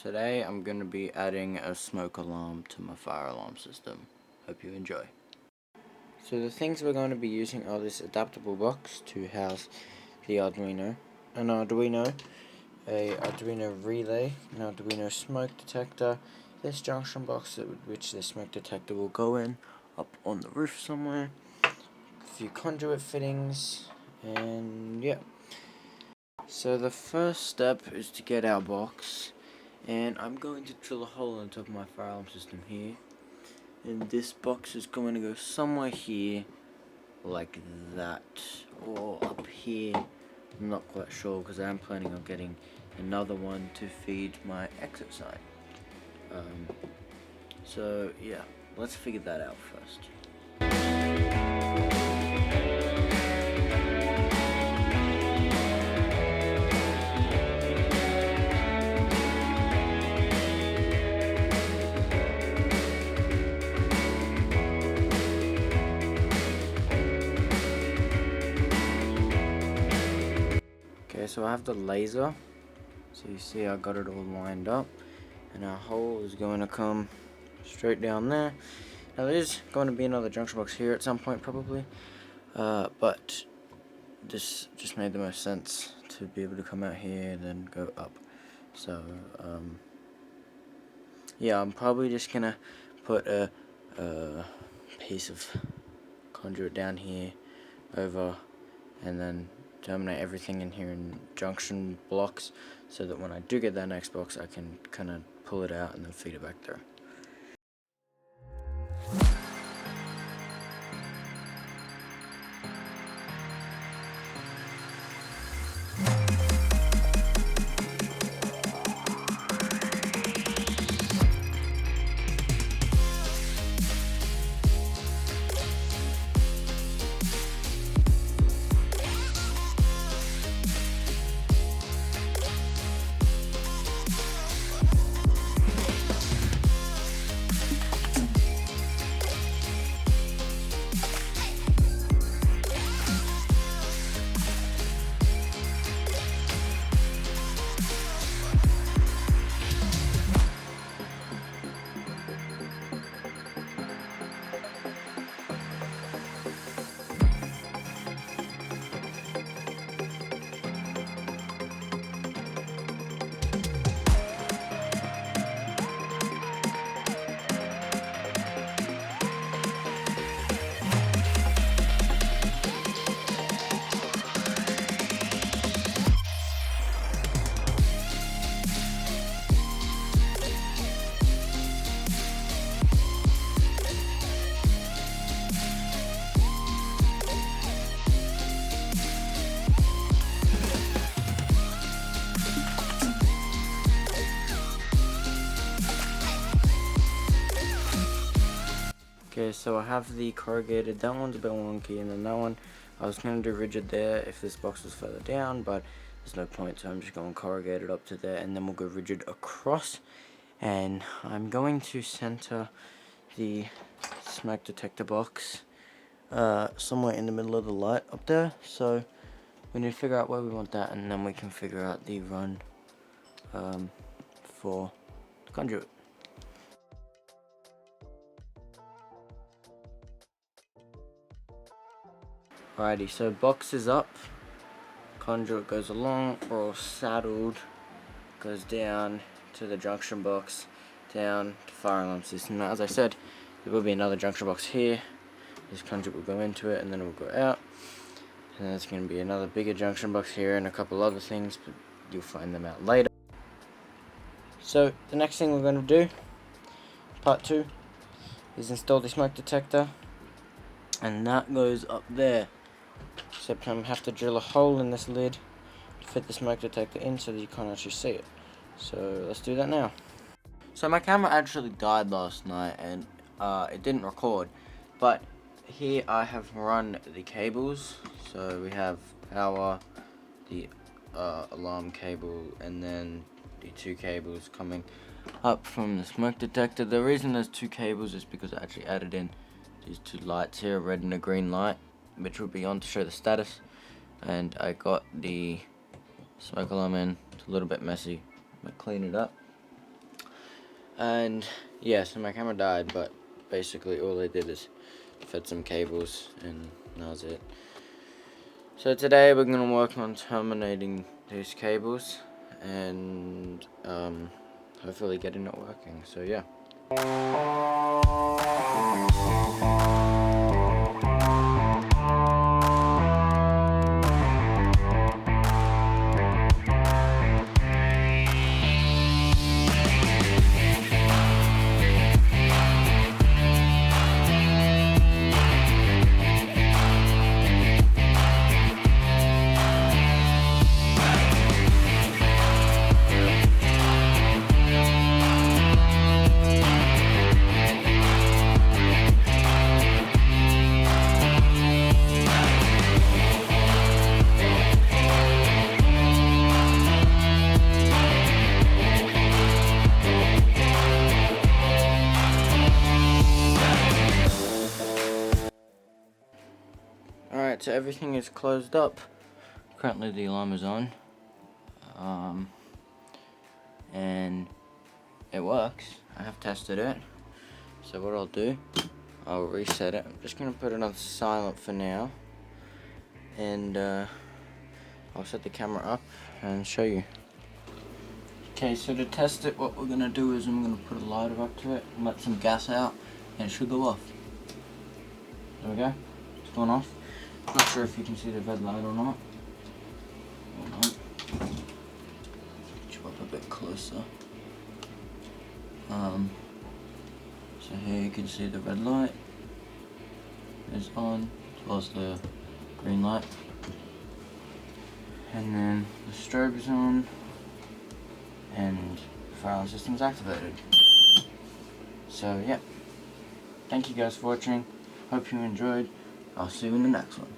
Today I'm going to be adding a smoke alarm to my fire alarm system. Hope you enjoy. So the things we're going to be using are this adaptable box to house the Arduino, an Arduino, a Arduino relay, an Arduino smoke detector, this junction box which the smoke detector will go in, up on the roof somewhere, a few conduit fittings, and yeah. So the first step is to get our box, and I'm going to drill a hole on top of my fire alarm system here, and this box is going to go somewhere here, like that, or up here. I'm not quite sure because I am planning on getting another one to feed my exit sign. So yeah, let's figure that out first. Okay, so I have the laser, so you see I got it all lined up, and our hole is going to come straight down there. Now there's going to be another junction box here at some point probably, but this just made the most sense to be able to come out here and then go up. So yeah, I'm probably just gonna put a piece of conduit down here over, and then terminate everything in here in junction blocks, so that when I do get that next box I can kind of pull it out and then feed it back there. Okay, so I have the corrugated, that one's a bit wonky, and then that one I was going to do rigid there if this box was further down, but there's no point, so I'm just going corrugated up to there, and then we'll go rigid across. And I'm going to center the smoke detector box somewhere in the middle of the light up there, so we need to figure out where we want that, and then we can figure out the run for the conduit. Alrighty, so box is up, conduit goes along, we're all saddled, goes down to the junction box, down to fire alarm system. Now, as I said, there will be another junction box here. This conduit will go into it and then it will go out, and then there's going to be another bigger junction box here and a couple other things, but you'll find them out later. So the next thing we're going to do, part 2, is install the smoke detector, and that goes up there. Except I have to drill a hole in this lid to fit the smoke detector in so that you can't actually see it. So let's do that now. So my camera actually died last night and it didn't record, but here I have run the cables. So we have power, the alarm cable, and then the 2 cables coming up from the smoke detector. The reason there's 2 cables is because I actually added in these 2 lights here, a red and a green light, which will be on to show the status, and I got the smoke alarm in. It's a little bit messy, but clean it up. And yeah, so my camera died, but basically all I did is fed some cables and that was it. So today we're going to work on terminating these cables and hopefully getting it working. So yeah. Alright, so everything is closed up. Currently the alarm is on. And it works. I have tested it. So what I'll do, I'll reset it. I'm just going to put it on silent for now. And I'll set the camera up and show you. Okay, so to test it, what we're going to do is I'm going to put a lighter up to it and let some gas out, and it should go off. There we go. It's gone off. Not sure if you can see the red light or not. Hold on. Get you up a bit closer. So here you can see the red light is on, as well as the green light. And then the strobe is on, and the fire alarm system is activated. So yeah, thank you guys for watching. Hope you enjoyed. I'll see you in the next one.